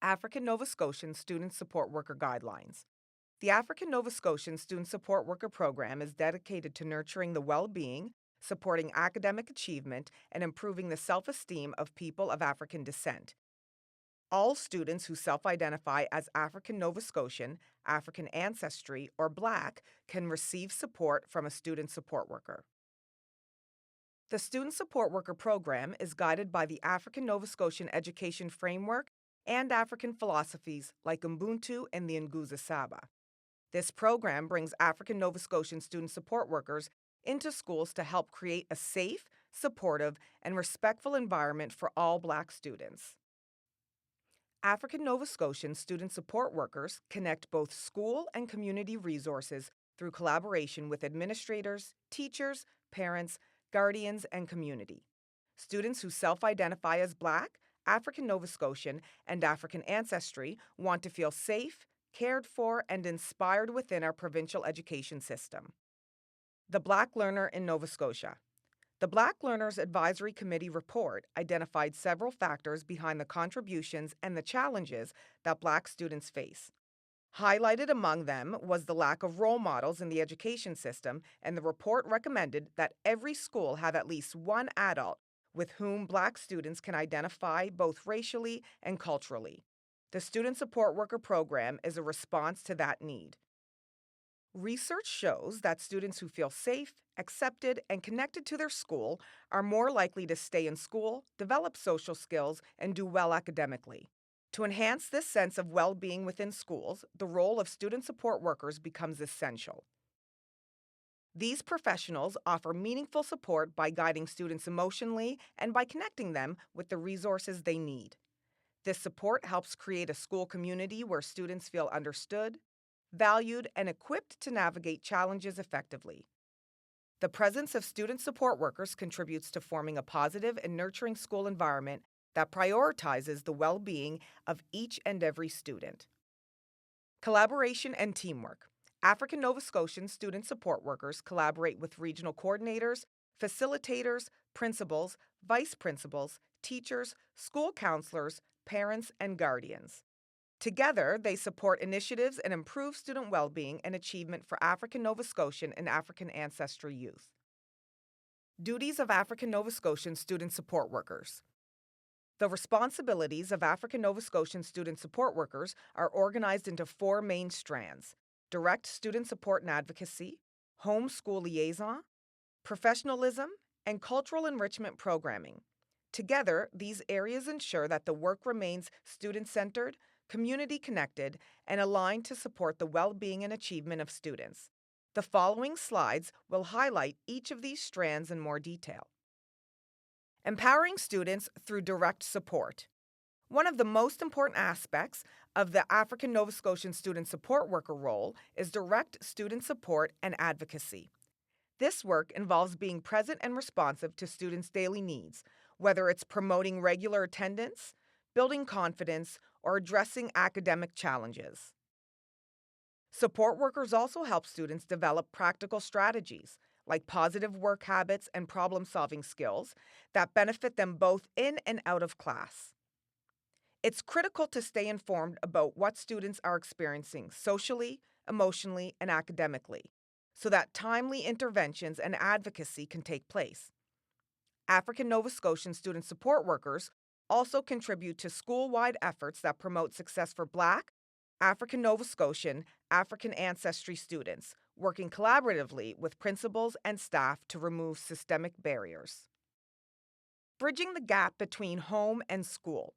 African Nova Scotian Student Support Worker Guidelines. The African Nova Scotian Student Support Worker Program is dedicated to nurturing the well being, supporting academic achievement, and improving the self esteem of people of African descent. All students who self identify as African Nova Scotian, African ancestry, or Black can receive support from a student support worker. The Student Support Worker Program is guided by the African Nova Scotian Education Framework and African philosophies like Ubuntu and the Nguza Saba. This program brings African Nova Scotian student support workers into schools to help create a safe, supportive, and respectful environment for all Black students. African Nova Scotian student support workers connect both school and community resources through collaboration with administrators, teachers, parents, guardians, and community. Students who self-identify as Black, African Nova Scotian, and African ancestry want to feel safe, cared for, and inspired within our provincial education system. The Black Learner in Nova Scotia. The Black Learners Advisory Committee report identified several factors behind the contributions and the challenges that Black students face. Highlighted among them was the lack of role models in the education system, and the report recommended that every school have at least one adult with whom Black students can identify both racially and culturally. The Student Support Worker Program is a response to that need. Research shows that students who feel safe, accepted, and connected to their school are more likely to stay in school, develop social skills, and do well academically. To enhance this sense of well-being within schools, the role of student support workers becomes essential. These professionals offer meaningful support by guiding students emotionally and by connecting them with the resources they need. This support helps create a school community where students feel understood, valued, and equipped to navigate challenges effectively. The presence of student support workers contributes to forming a positive and nurturing school environment that prioritizes the well-being of each and every student. Collaboration and teamwork. African Nova Scotian student support workers collaborate with regional coordinators, facilitators, principals, vice principals, teachers, school counselors, parents, and guardians. Together, they support initiatives and improve student well-being and achievement for African Nova Scotian and African ancestry youth. Duties of African Nova Scotian student support workers. The responsibilities of African Nova Scotian student support workers are organized into four main strands: direct student support and advocacy, home school liaison, professionalism, and cultural enrichment programming. Together, these areas ensure that the work remains student-centered, community-connected, and aligned to support the well-being and achievement of students. The following slides will highlight each of these strands in more detail. Empowering students through direct support. One of the most important aspects of the African Nova Scotian student support worker role is direct student support and advocacy. This work involves being present and responsive to students' daily needs, whether it's promoting regular attendance, building confidence, or addressing academic challenges. Support workers also help students develop practical strategies, like positive work habits and problem-solving skills, that benefit them both in and out of class. It's critical to stay informed about what students are experiencing socially, emotionally, and academically, so that timely interventions and advocacy can take place. African Nova Scotian student support workers also contribute to school-wide efforts that promote success for Black, African Nova Scotian, African ancestry students, working collaboratively with principals and staff to remove systemic barriers. Bridging the gap between home and school.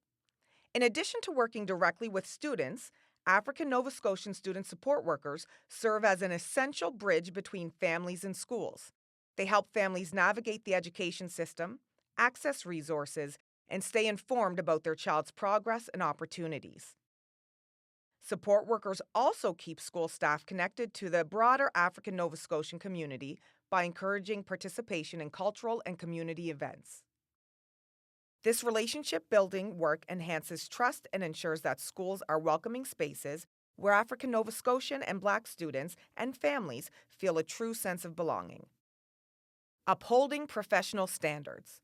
In addition to working directly with students, African Nova Scotian student support workers serve as an essential bridge between families and schools. They help families navigate the education system, access resources, and stay informed about their child's progress and opportunities. Support workers also keep school staff connected to the broader African Nova Scotian community by encouraging participation in cultural and community events. This relationship-building work enhances trust and ensures that schools are welcoming spaces where African Nova Scotian and Black students and families feel a true sense of belonging. Upholding professional standards.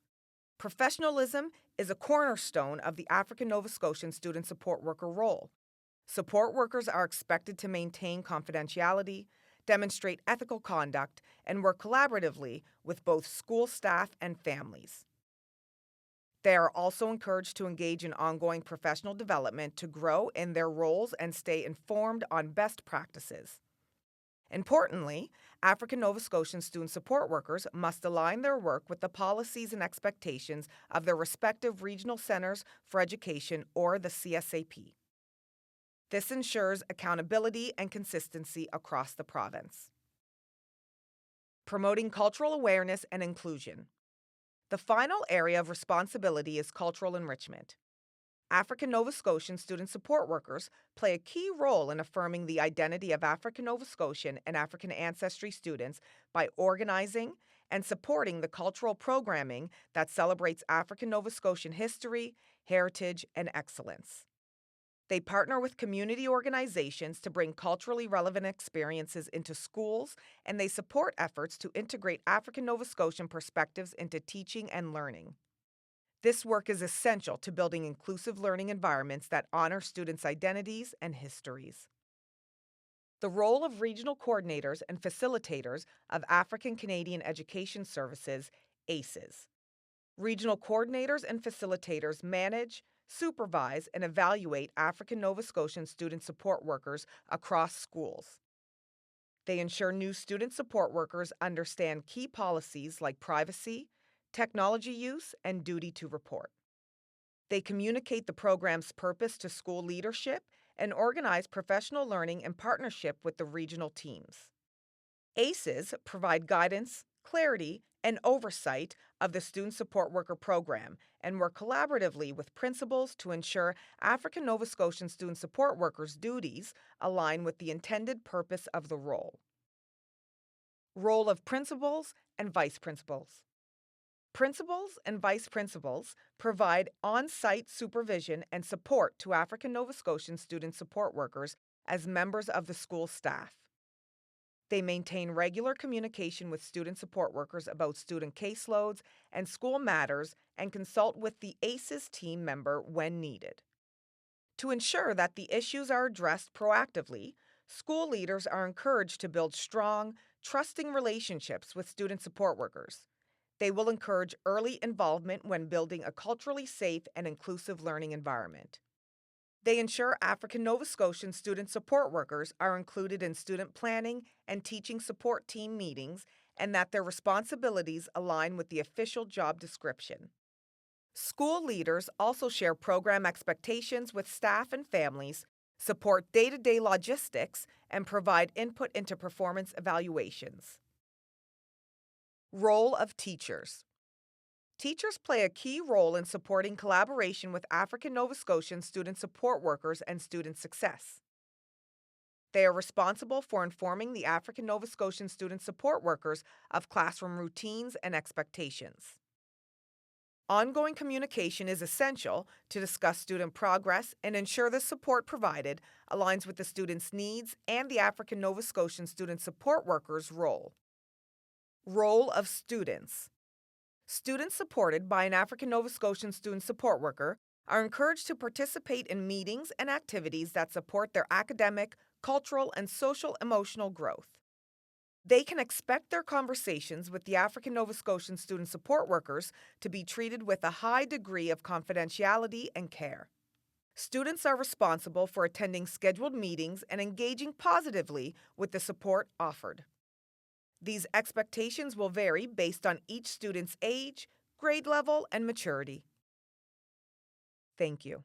Professionalism is a cornerstone of the African Nova Scotian student support worker role. Support workers are expected to maintain confidentiality, demonstrate ethical conduct, and work collaboratively with both school staff and families. They are also encouraged to engage in ongoing professional development to grow in their roles and stay informed on best practices. Importantly, African Nova Scotian student support workers must align their work with the policies and expectations of their respective regional centers for education or the CSAP. This ensures accountability and consistency across the province. Promoting cultural awareness and inclusion. The final area of responsibility is cultural enrichment. African Nova Scotian student support workers play a key role in affirming the identity of African Nova Scotian and African ancestry students by organizing and supporting the cultural programming that celebrates African Nova Scotian history, heritage, and excellence. They partner with community organizations to bring culturally relevant experiences into schools, and they support efforts to integrate African Nova Scotian perspectives into teaching and learning. This work is essential to building inclusive learning environments that honor students' identities and histories. The role of regional coordinators and facilitators of African Canadian Education Services, ACES. Regional coordinators and facilitators manage, supervise, and evaluate African Nova Scotian student support workers across schools. They ensure new student support workers understand key policies like privacy, technology use, and duty to report. They communicate the program's purpose to school leadership and organize professional learning in partnership with the regional teams. ACES provide guidance, clarity, and oversight of the student support worker program and work collaboratively with principals to ensure African Nova Scotian student support workers' duties align with the intended purpose of the role. Role of principals and vice principals. Principals and vice principals provide on-site supervision and support to African Nova Scotian student support workers as members of the school staff. They maintain regular communication with student support workers about student caseloads and school matters and consult with the ACES team member when needed. To ensure that the issues are addressed proactively, school leaders are encouraged to build strong, trusting relationships with student support workers. They will encourage early involvement when building a culturally safe and inclusive learning environment. They ensure African Nova Scotian student support workers are included in student planning and teaching support team meetings and that their responsibilities align with the official job description. School leaders also share program expectations with staff and families, support day-to-day logistics, and provide input into performance evaluations. Role of teachers. Teachers play a key role in supporting collaboration with African Nova Scotian student support workers and student success. They are responsible for informing the African Nova Scotian student support workers of classroom routines and expectations. Ongoing communication is essential to discuss student progress and ensure the support provided aligns with the student's needs and the African Nova Scotian student support workers' role. Role of students. Students supported by an African Nova Scotian student support worker are encouraged to participate in meetings and activities that support their academic, cultural, and social-emotional growth. They can expect their conversations with the African Nova Scotian student support workers to be treated with a high degree of confidentiality and care. Students are responsible for attending scheduled meetings and engaging positively with the support offered. These expectations will vary based on each student's age, grade level, and maturity. Thank you.